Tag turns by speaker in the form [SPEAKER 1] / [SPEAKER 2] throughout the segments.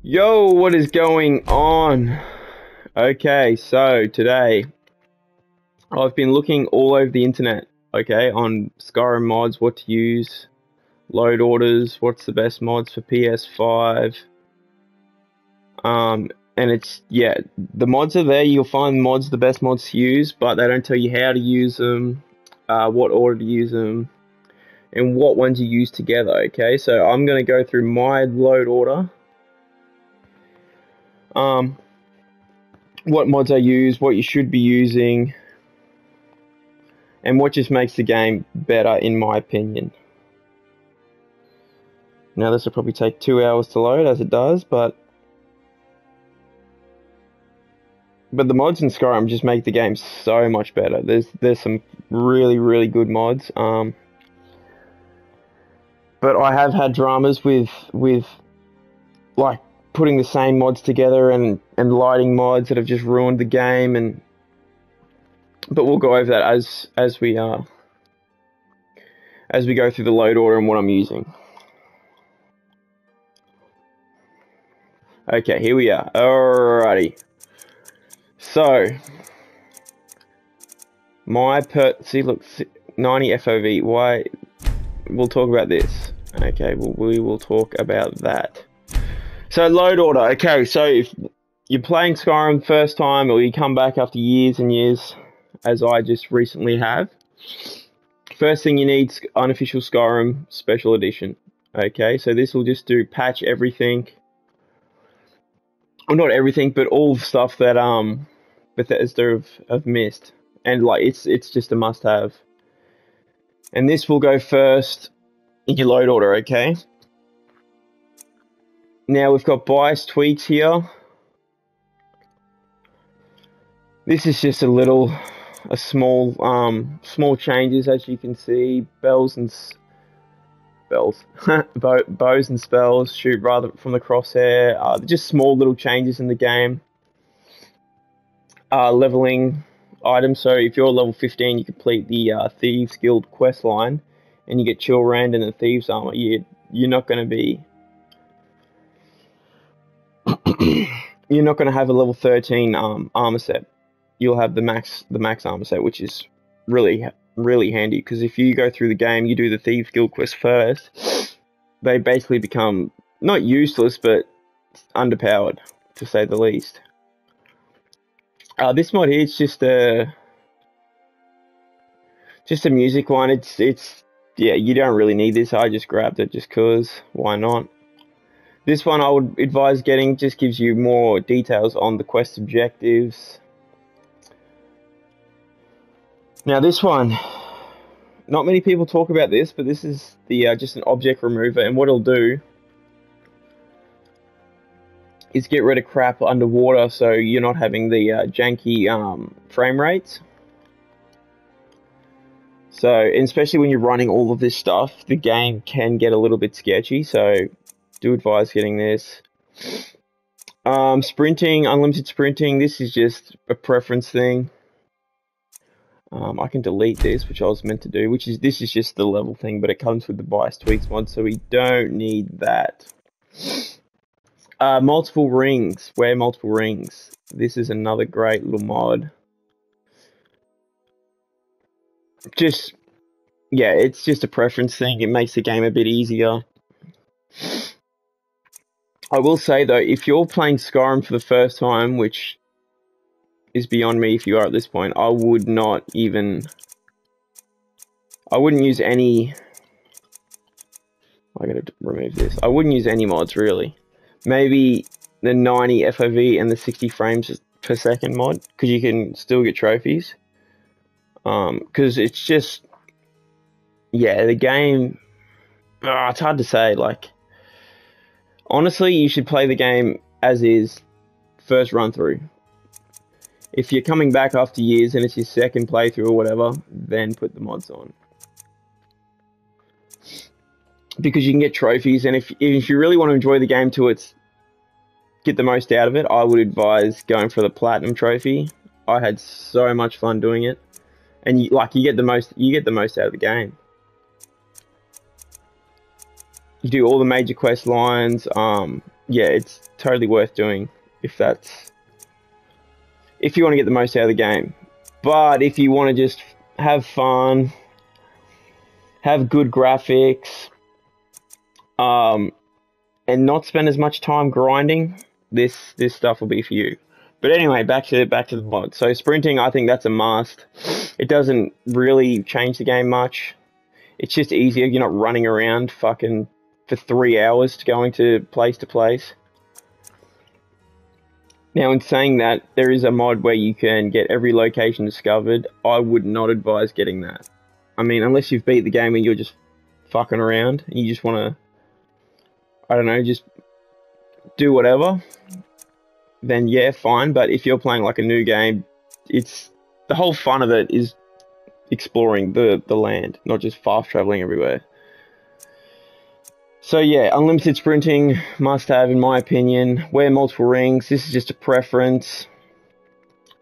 [SPEAKER 1] Yo, what is going on? Okay, so today I've been looking all over the internet, okay, on Skyrim mods, what to use, load orders, what's the best mods for PS5. And it's, yeah, the mods are there. You'll find mods, the best mods to use, but they don't tell you how to use them, what order to use them, and what ones you use together, okay? So I'm going to go through my load order. What mods I use, what you should be using, and what just makes the game better in my opinion. Now this will probably take 2 hours to load, as it does, but the mods in Skyrim just make the game so much better. There's some really good mods. But I have had dramas with like putting the same mods together and lighting mods that have just ruined the game, but we'll go over that as we go through the load order and what I'm using. Okay, here we are. Alrighty. So see, look, 90 FOV. Why? We'll talk about this. Okay, we will talk about that. So load order. Okay, so if you're playing Skyrim first time, or you come back after years and years, as I just recently have, first thing you need is Unofficial Skyrim Special Edition. Okay, so this will just do patch everything. Well, not everything, but all the stuff that Bethesda have missed, and like it's just a must-have. And this will go first in your load order. Okay. Now we've got bias tweaks here. This is just small changes, as you can see. Bows and spells shoot rather from the crosshair. Just small little changes in the game. Leveling items. So if you're level 15, you complete the Thieves Guild quest line, and you get Chill Rand and the Thieves Armor. You're not going to be you're not going to have a level 13 armor set. You'll have the max armor set, which is really handy, because if you go through the game, you do the Thieves Guild quest first, they basically become not useless, but underpowered, to say the least. This mod here, it's just a music one. It's yeah, you don't really need this. I just grabbed it just cause, why not? This one I would advise getting, just gives you more details on the quest objectives. Now this one, not many people talk about this, but this is the just an object remover, and what it'll do is get rid of crap underwater, so you're not having the janky frame rates. So, and especially when you're running all of this stuff, the game can get a little bit sketchy, so do advise getting this. Sprinting, unlimited sprinting, this is just a preference thing. I can delete this, which I was meant to do, this is just the level thing, but it comes with the bias tweaks mod, so we don't need that. Multiple rings, wear multiple rings. This is another great little mod. Yeah, it's just a preference thing. It makes the game a bit easier. I will say though, if you're playing Skyrim for the first time, which is beyond me if you are at this point, I wouldn't use any, I gotta remove this. I wouldn't use any mods really. Maybe the 90 FOV and the 60 frames per second mod, because you can still get trophies. Because it's just, yeah, the game, it's hard to say. Like, honestly, you should play the game as is, first run through. If you're coming back after years and it's your second playthrough or whatever, then put the mods on, because you can get trophies. And if you really want to enjoy the game to get the most out of it, I would advise going for the platinum trophy. I had so much fun doing it, and you get the most out of the game. You do all the major quest lines. yeah, it's totally worth doing if you want to get the most out of the game. But if you want to just have fun, have good graphics, and not spend as much time grinding, this stuff will be for you. But anyway, back to the mod. So sprinting, I think that's a must. It doesn't really change the game much. It's just easier. You're not running around fucking for 3 hours going to place. Now, in saying that, there is a mod where you can get every location discovered. I would not advise getting that. I mean, unless you've beat the game and you're just fucking around and you just want to, I don't know, just do whatever, then yeah, fine. But if you're playing like a new game, it's the whole fun of it is exploring the land, not just fast traveling everywhere. So yeah, unlimited sprinting, must have in my opinion. Wear multiple rings. This is just a preference.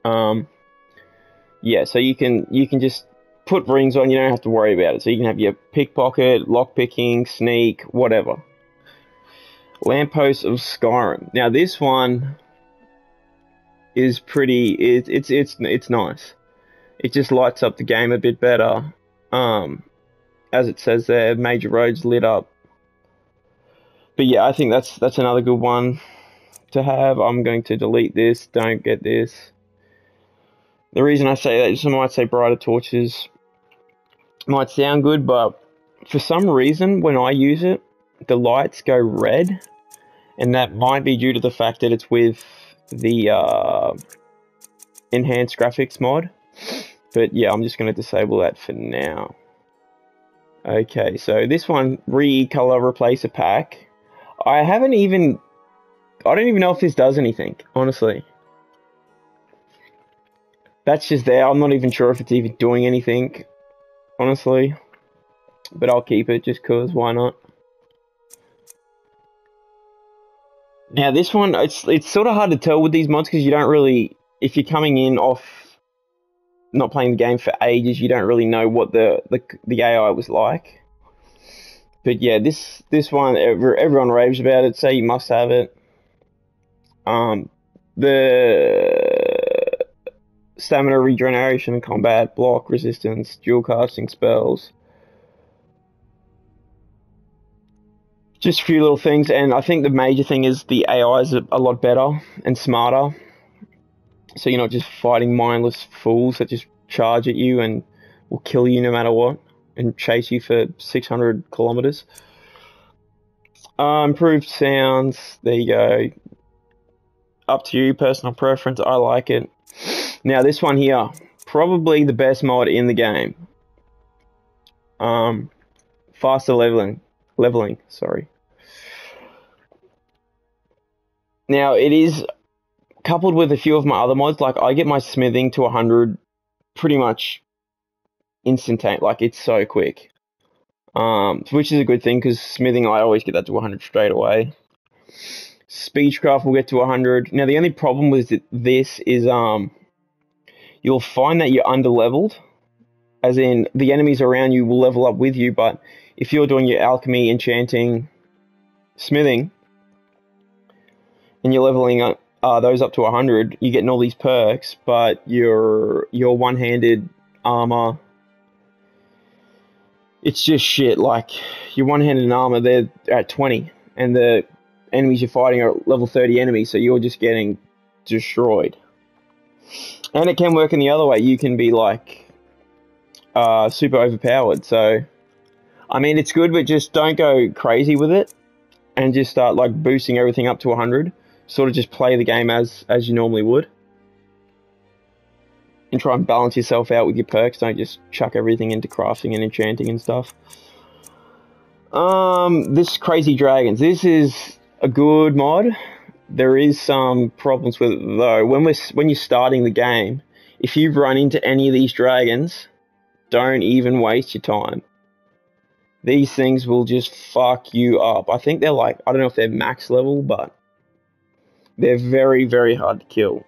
[SPEAKER 1] Yeah, so you can just put rings on. You don't have to worry about it. So you can have your pickpocket, lockpicking, sneak, whatever. Lamppost of Skyrim. Now this one is pretty. It's nice. It just lights up the game a bit better. As it says there, major roads lit up. But yeah, I think that's another good one to have. I'm going to delete this. Don't get this. The reason I say that is I might say brighter torches might sound good, but for some reason when I use it, the lights go red, and that might be due to the fact that it's with the enhanced graphics mod. But yeah, I'm just going to disable that for now. Okay, so this one, recolor replace a pack. I don't even know if this does anything, honestly. That's just there. I'm not even sure if it's even doing anything, honestly. But I'll keep it just cause, why not? Now this one, it's sort of hard to tell with these mods because you don't really, if you're coming in off not playing the game for ages, you don't really know what the AI was like. But yeah, this one, everyone raves about it, say you must have it. The stamina regeneration, combat, block, resistance, dual casting spells. Just a few little things, and I think the major thing is the AI is a lot better and smarter. So you're not just fighting mindless fools that just charge at you and will kill you no matter what and chase you for 600 kilometers. Improved sounds, there you go. Up to you, personal preference, I like it. Now this one here, probably the best mod in the game. Faster leveling, sorry. Now it is coupled with a few of my other mods, like I get my smithing to 100 pretty much instantaneous, like it's so quick. Which is a good thing because smithing, I always get that to 100 straight away. Speechcraft will get to 100. Now the only problem with this is you'll find that you're under-leveled, as in the enemies around you will level up with you, but if you're doing your alchemy, enchanting, smithing, and you're leveling up those up to 100, you're getting all these perks, but your one-handed armor, it's just shit. Like your one-handed armor, they're at 20, and the enemies you're fighting are level 30 enemies, so you're just getting destroyed. And it can work in the other way. You can be like super overpowered. So I mean, it's good, but just don't go crazy with it and just start like boosting everything up to 100. Sort of just play the game as you normally would, and try and balance yourself out with your perks. Don't just chuck everything into crafting and enchanting and stuff. This Crazy Dragons. This is a good mod. There is some problems with it though. When you're starting the game, if you run into any of these dragons, don't even waste your time. These things will just fuck you up. I think they're like, I don't know if they're max level, but they're very, very hard to kill.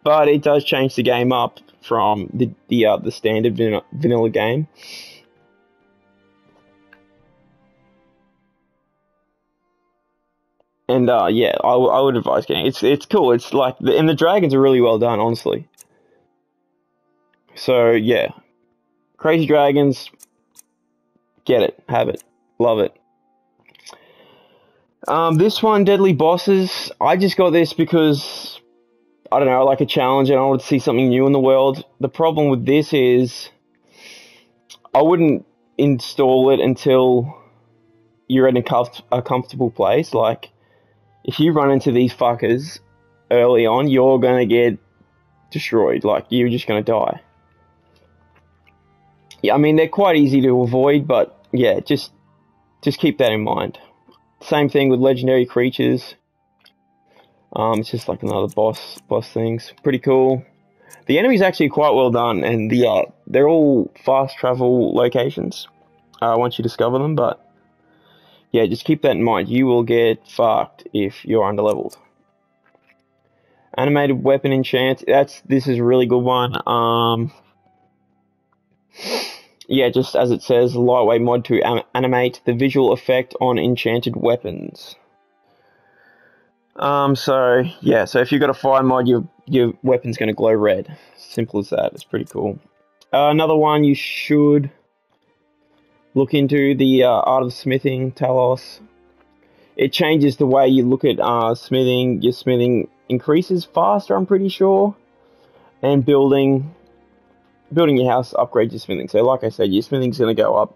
[SPEAKER 1] But it does change the game up from the standard vanilla game. And yeah, I would advise getting it. It's cool. It's like and the dragons are really well done, honestly. So yeah, crazy dragons, get it, have it, love it. This one, Deadly Bosses. I just got this because I don't know, I like a challenge and I want to see something new in the world. The problem with this is I wouldn't install it until you're in a comfortable place. Like, if you run into these fuckers early on, you're gonna get destroyed. Like, you're just gonna die. Yeah, I mean, they're quite easy to avoid, but yeah, just keep that in mind. Same thing with legendary creatures. It's just like another boss things. Pretty cool. The enemy's actually quite well done, and they're all fast travel locations once you discover them, but yeah, just keep that in mind. You will get fucked if you're underleveled. Animated weapon enchant. This is a really good one. Yeah, just as it says, lightweight mod to animate the visual effect on enchanted weapons. So yeah, so if you've got a fire mod, your weapon's going to glow red. Simple as that. It's pretty cool. Another one you should look into, the art of smithing Talos. It changes the way you look at smithing. Your smithing increases faster, I'm pretty sure, and building your house upgrades your smithing. So like I said, your smithing's going to go up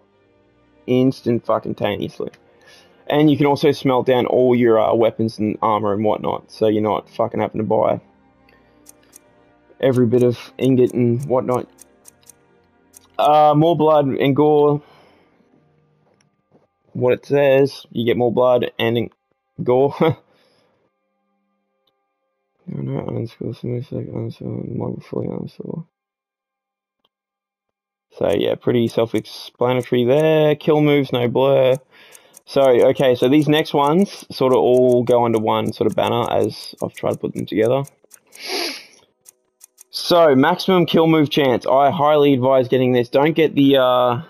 [SPEAKER 1] instantaneously. And you can also smelt down all your weapons and armor and whatnot, so you're not fucking having to buy every bit of ingot and whatnot. More blood and gore. What it says, you get more blood and gore. No, unscore, fully unscore. So yeah, pretty self-explanatory there. Kill moves, no blur. So, okay, so these next ones sort of all go under one sort of banner as I've tried to put them together. So, maximum kill move chance. I highly advise getting this. Don't get the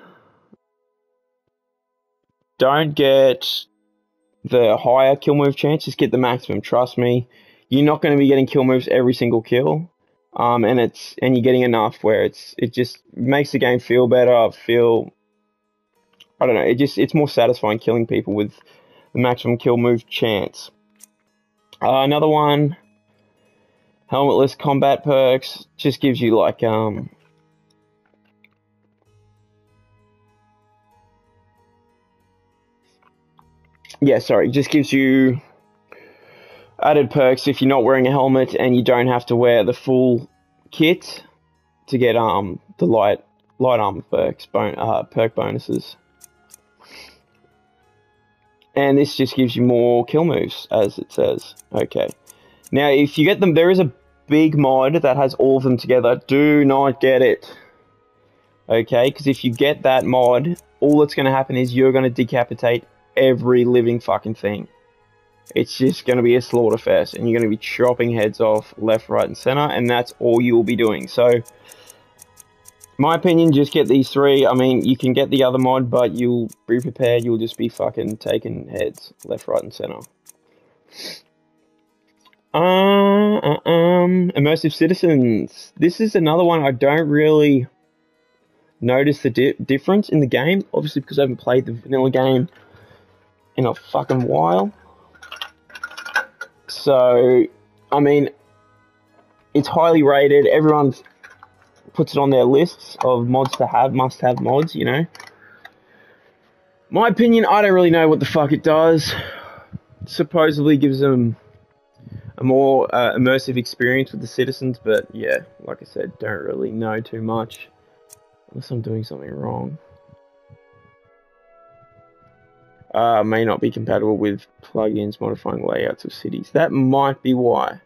[SPEAKER 1] higher kill move chance, just get the maximum. Trust me, you're not going to be getting kill moves every single kill. And you're getting enough where it just makes the game feel better, I don't know, it's more satisfying killing people with the maximum kill move chance. Another one, Helmetless combat perks, just gives you like just gives you added perks if you're not wearing a helmet and you don't have to wear the full kit to get the light armor perks, perk bonuses. And this just gives you more kill moves, as it says. Okay. Now, if you get them, there is a big mod that has all of them together. Do not get it. Okay? Because if you get that mod, all that's going to happen is you're going to decapitate every living fucking thing. It's just going to be a slaughter fest, and you're going to be chopping heads off left, right, and center, and that's all you will be doing. So, my opinion, just get these three. I mean, you can get the other mod, but you'll be prepared. You'll just be fucking taking heads left, right, and center. Immersive Citizens. This is another one I don't really notice the difference in the game. Obviously, because I haven't played the vanilla game in a fucking while. So, I mean, it's highly rated. Everyone puts it on their lists of mods to have, must-have mods, you know. My opinion, I don't really know what the fuck it does. It supposedly gives them a more immersive experience with the citizens, but yeah, like I said, don't really know too much. Unless I'm doing something wrong. May not be compatible with plugins modifying layouts of cities. That might be why.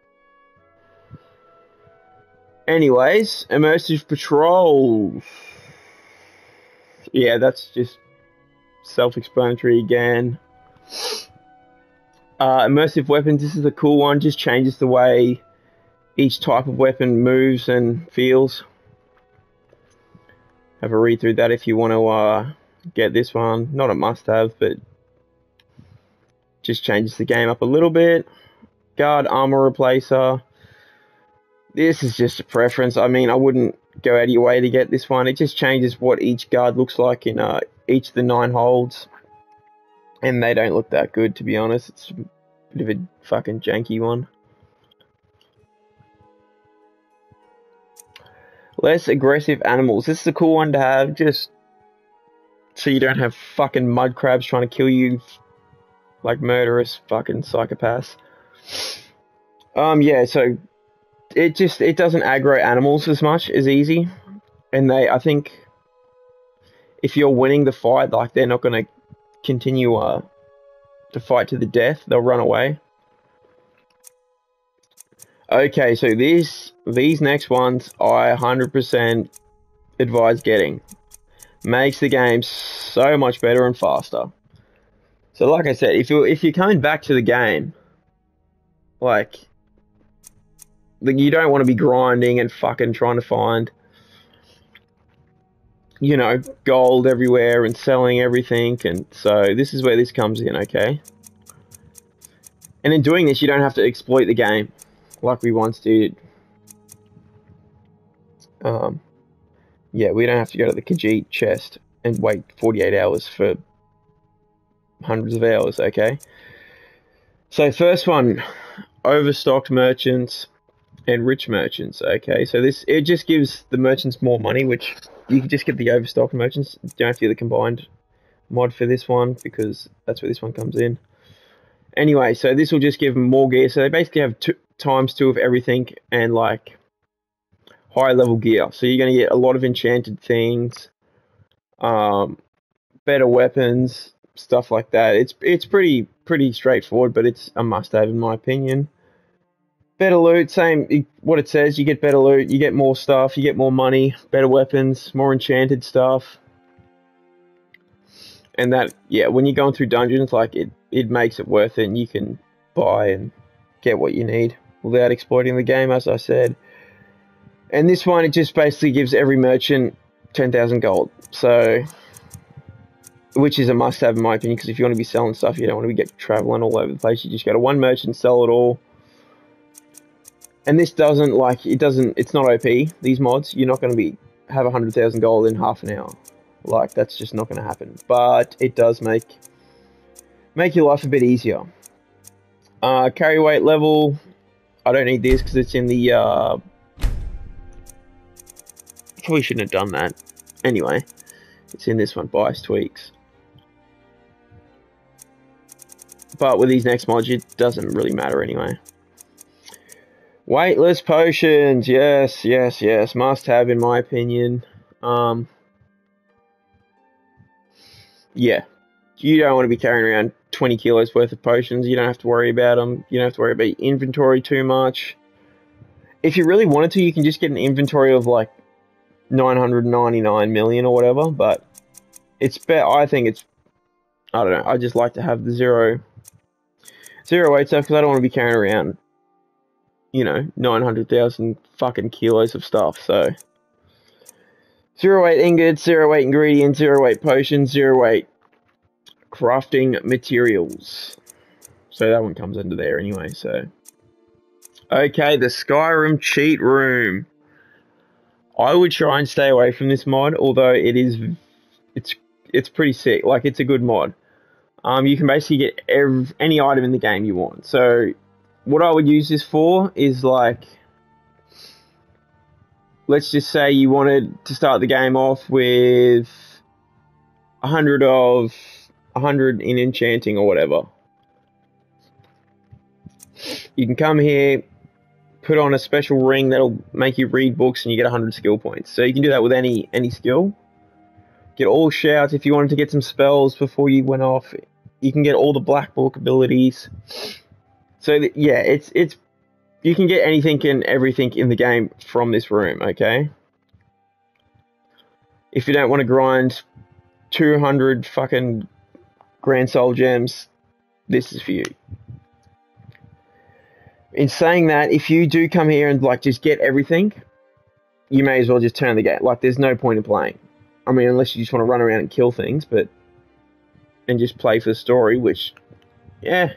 [SPEAKER 1] Anyways, Immersive Patrol. Yeah, that's just self-explanatory again. Immersive Weapons, this is a cool one. Just changes the way each type of weapon moves and feels. Have a read through that if you want to get this one. Not a must-have, but Just changes the game up a little bit. Guard armor replacer. This is just a preference. I mean, I wouldn't go out of your way to get this one. It just changes what each guard looks like in each of the 9 holds. And they don't look that good, to be honest. It's a bit of a fucking janky one. Less aggressive animals. This is a cool one to have, just so you don't have fucking mud crabs trying to kill you like murderous fucking psychopaths. Yeah, so it doesn't aggro animals as much as easy. And I think if you're winning the fight, like, they're not gonna continue to fight to the death. They'll run away. Okay, so these next ones I 100% advise getting. Makes the game so much better and faster. So like I said, if you're coming back to the game, like you don't want to be grinding and fucking trying to find, you know, gold everywhere and selling everything, and so this is where this comes in, okay? And in doing this, you don't have to exploit the game like we once did. Yeah, we don't have to go to the Khajiit chest and wait 48 hours for hundreds of hours, okay? So first one, overstocked merchants and rich merchants, okay? So it just gives the merchants more money, which you can just get the overstocked merchants. You don't have to do the combined mod for this one, because that's where this one comes in. Anyway, so this will just give them more gear. So they basically have ×2 of everything and like high level gear. So you're going to get a lot of enchanted things, better weapons, stuff like that. It's pretty straightforward, but it's a must have in my opinion. Better loot, same what it says. You get better loot, you get more stuff, you get more money, better weapons, more enchanted stuff. And that, yeah, when you're going through dungeons, like it makes it worth it, and you can buy and get what you need without exploiting the game, as I said. And this one, it just basically gives every merchant 10,000 gold. So, which is a must-have in my opinion, because if you want to be selling stuff, you don't want to be traveling all over the place. You just go to one merchant, sell it all. And this doesn't, like, it's not OP, these mods. You're not going to have 100,000 gold in half an hour. Like, that's just not going to happen. But it does make your life a bit easier. Carry weight level, I don't need this because it's in the, probably shouldn't have done that. Anyway, it's in this one, bias tweaks. But with these next mods, it doesn't really matter anyway. Weightless potions, yes, must have in my opinion. Yeah, you don't want to be carrying around 20 kilos worth of potions. You don't have to worry about them. You don't have to worry about your inventory too much. If you really wanted to, you can just get an inventory of like 999 million or whatever, but it's better. I think it's, I don't know, I just like to have the zero weight stuff, because I don't want to be carrying around, you know, 900,000 fucking kilos of stuff. So 0 weight ingots, 0 weight ingredients, 0 weight potions, 0 weight crafting materials. So that one comes under there anyway. So okay, the Skyrim cheat room. I would try and stay away from this mod, although it's pretty sick. Like, it's a good mod. You can basically get any item in the game you want. So what I would use this for is, like, let's just say you wanted to start the game off with 100 in enchanting or whatever. You can come here, put on a special ring that'll make you read books, and you get 100 skill points. So you can do that with any skill. Get all shouts if you wanted to get some spells before you went off. You can get all the black book abilities. So yeah, it's you can get anything and everything in the game from this room, okay? If you don't want to grind 200 fucking Grand Soul Gems, this is for you. In saying that, if you do come here and like just get everything, you may as well just turn the game. Like, there's no point in playing. I mean, unless you just want to run around and kill things, and just play for the story, which yeah,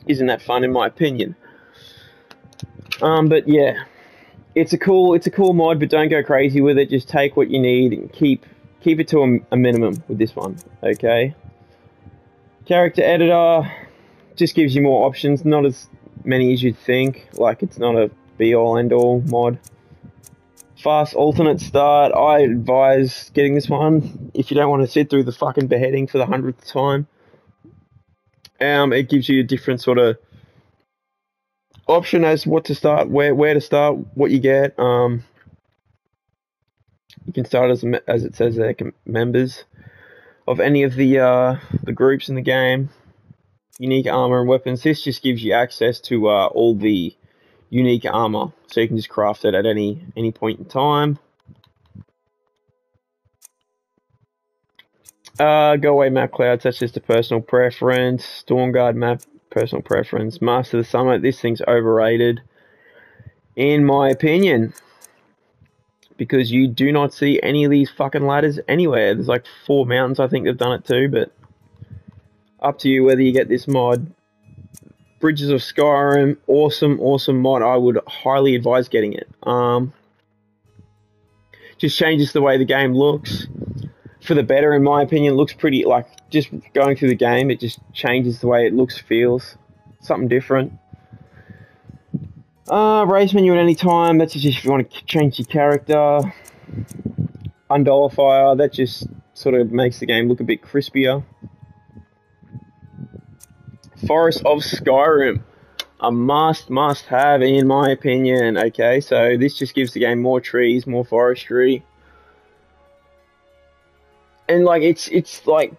[SPEAKER 1] isn't that fun in my opinion. But yeah, it's a cool mod, but don't go crazy with it. Just take what you need and keep it to a minimum with this one. Okay. Character editor just gives you more options, not as many as you'd think. Like, it's not a be-all end-all mod. Fast alternate start, I advise getting this one if you don't want to sit through the fucking beheading for the 100th time. It gives you a different sort of option as what to start, where to start, what you get. You can start as it says there, members of any of the groups in the game. Unique armor and weapons. This just gives you access to all the unique armor, so you can just craft it at any point in time. Go away map clouds, that's just a personal preference. Stormguard map, personal preference. Master of the Summit, this thing's overrated, in my opinion, because you do not see any of these fucking ladders anywhere. There's like 4 mountains, I think they've done it too, but up to you whether you get this mod. Bridges of Skyrim, awesome mod. I would highly advise getting it. Just changes the way the game looks for the better, in my opinion. It looks pretty, like, just going through the game, it just changes the way it looks, feels. Something different. Race menu at any time, that's just if you want to change your character. Undolifier, that just sort of makes the game look a bit crispier. Forest of Skyrim, a must have in my opinion. Okay, so this just gives the game more trees, more forestry, and like it's like,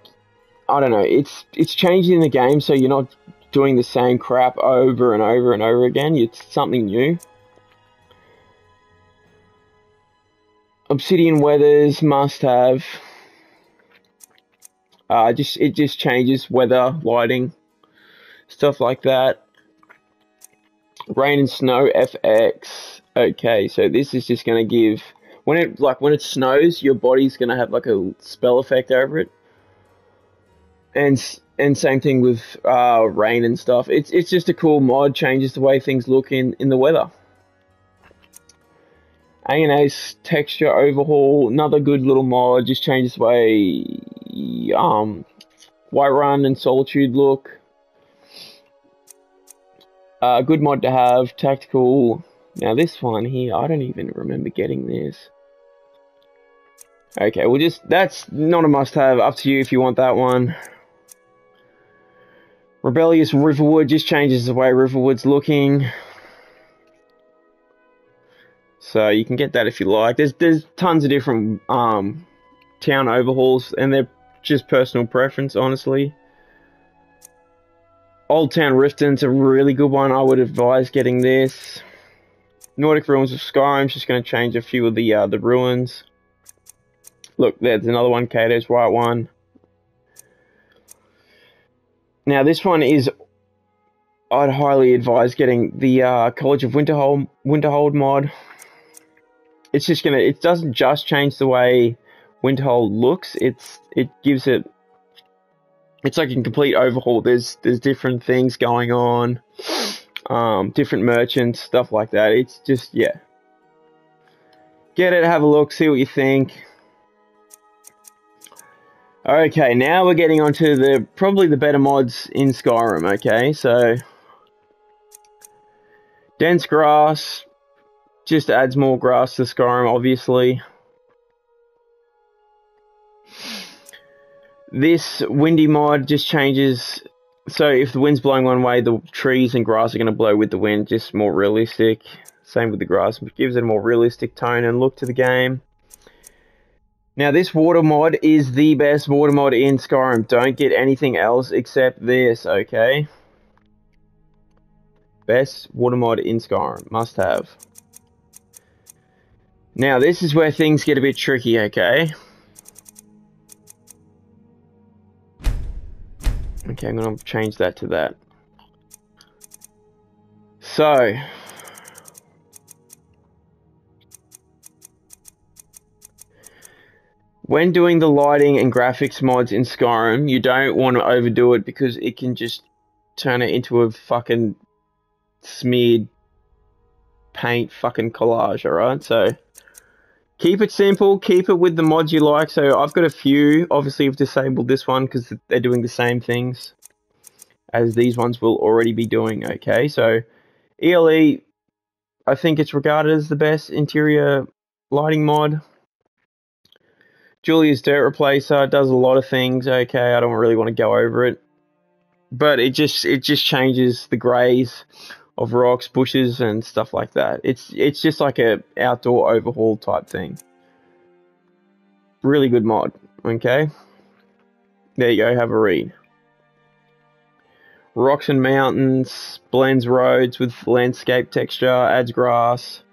[SPEAKER 1] I don't know, it's changing the game, so you're not doing the same crap over and over and over again. It's something new. Obsidian Weathers, must have. It just changes weather, lighting, stuff like that. Rain and snow FX. Okay, so this is just gonna give, when it snows, your body's gonna have like a spell effect over it. And same thing with rain and stuff. It's just a cool mod, changes the way things look in the weather. A&A's Texture Overhaul, another good little mod, just changes the way Whiterun and Solitude look. Good mod to have. Tactical. Now this one here, I don't even remember getting this. Okay, well, that's not a must-have. Up to you if you want that one. Rebellious Riverwood just changes the way Riverwood's looking. So you can get that if you like. There's tons of different town overhauls, and they're just personal preference, honestly. Old Town Riften's a really good one. I would advise getting this. Nordic Ruins of Skyrim's just going to change a few of the ruins. Look, there's another one, Kato's right one. Now this one is, I'd highly advise getting the College of Winterhold mod. It's just gonna, it doesn't just change the way Winterhold looks. It gives it, it's like a complete overhaul. There's different things going on, different merchants, stuff like that. It's just, yeah. Get it, have a look, see what you think. Okay, now we're getting onto probably the better mods in Skyrim, okay? So, dense grass just adds more grass to Skyrim, obviously. This windy mod just changes, so if the wind's blowing one way, the trees and grass are going to blow with the wind, just more realistic. Same with the grass, it gives it a more realistic tone and look to the game. Now this water mod is the best water mod in Skyrim. Don't get anything else except this, okay? Best water mod in Skyrim, must have. Now this is where things get a bit tricky, okay? Okay, I'm going to change that to that. So, when doing the lighting and graphics mods in Skyrim, you don't want to overdo it because it can just turn it into a fucking smeared paint fucking collage, alright? So keep it simple, keep it with the mods you like. So I've got a few. Obviously I've disabled this one because they're doing the same things as these ones will already be doing, okay? So ELE, I think it's regarded as the best interior lighting mod. Julia's Dirt Replacer does a lot of things, okay? I don't really want to go over it. But it just changes the greys of rocks, bushes, and stuff like that. It's just like a outdoor overhaul type thing. Really good mod, okay? There you go, have a read. Rocks and mountains, blends roads with landscape texture, adds grass,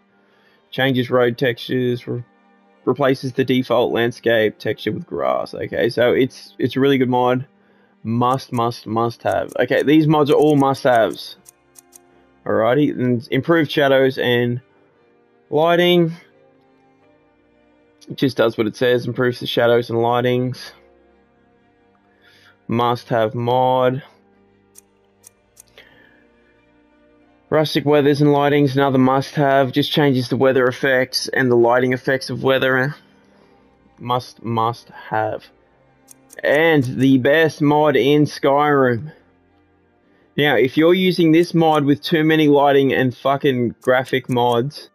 [SPEAKER 1] changes road textures, replaces the default landscape texture with grass. Okay, so it's a really good mod. Must have. Okay, these mods are all must-haves. Alrighty, and improved shadows and lighting. It just does what it says, improves the shadows and lightings. Must-have mod. Rustic weathers and lightings, another must-have. Just changes the weather effects and the lighting effects of weather. Must have. And the best mod in Skyrim. Now, if you're using this mod with too many lighting and fucking graphic mods,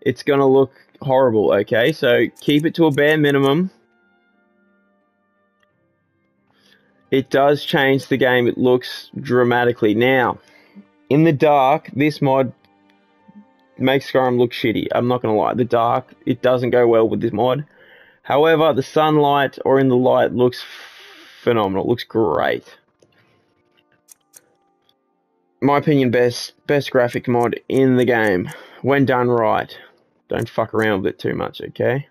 [SPEAKER 1] it's gonna look horrible, okay? So keep it to a bare minimum. It does change the game, it looks dramatically. Now, in the dark, this mod makes Skyrim look shitty. I'm not gonna lie, the dark, it doesn't go well with this mod. However, the sunlight or in the light looks phenomenal, looks great. My opinion, best graphic mod in the game when done right. Don't fuck around with it too much, okay?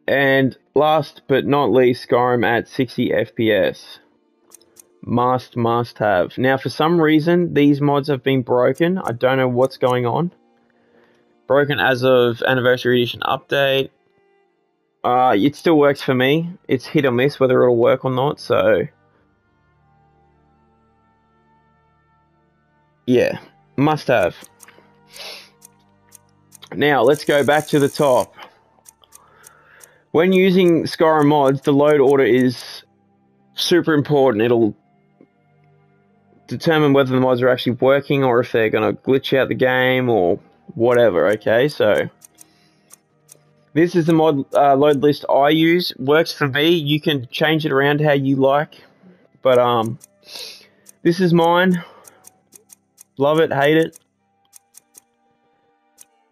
[SPEAKER 1] And last but not least, Skyrim at 60 FPS. Must have. Now, for some reason, these mods have been broken. I don't know what's going on. Broken as of Anniversary Edition update. It still works for me. It's hit or miss whether it'll work or not, so yeah, must have. Now, let's go back to the top. When using Skyrim mods, the load order is super important. It'll determine whether the mods are actually working or if they're going to glitch out the game or whatever, okay? So, this is the mod load list I use. Works for me. You can change it around how you like. But, this is mine. Love it, hate it.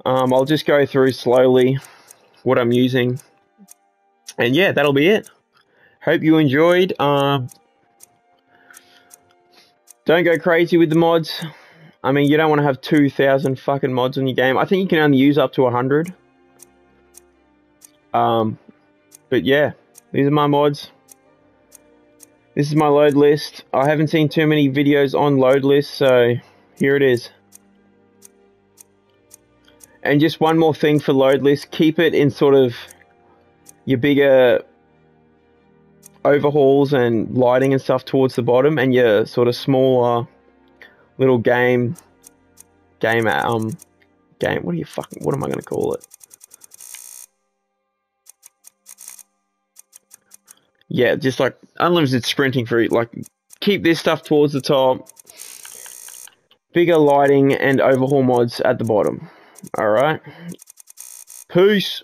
[SPEAKER 1] I'll just go through slowly what I'm using. And yeah, that'll be it. Hope you enjoyed. Don't go crazy with the mods. I mean, you don't want to have 2,000 fucking mods on your game. I think you can only use up to 100. But yeah, these are my mods. This is my load list. I haven't seen too many videos on load lists, so here it is. And just one more thing for load list, keep it in sort of your bigger overhauls and lighting and stuff towards the bottom, and your sort of smaller little game, what am I gonna call it? Yeah, just like unlimited sprinting for it. Like, keep this stuff towards the top. Bigger lighting and overhaul mods at the bottom. Alright. Peace.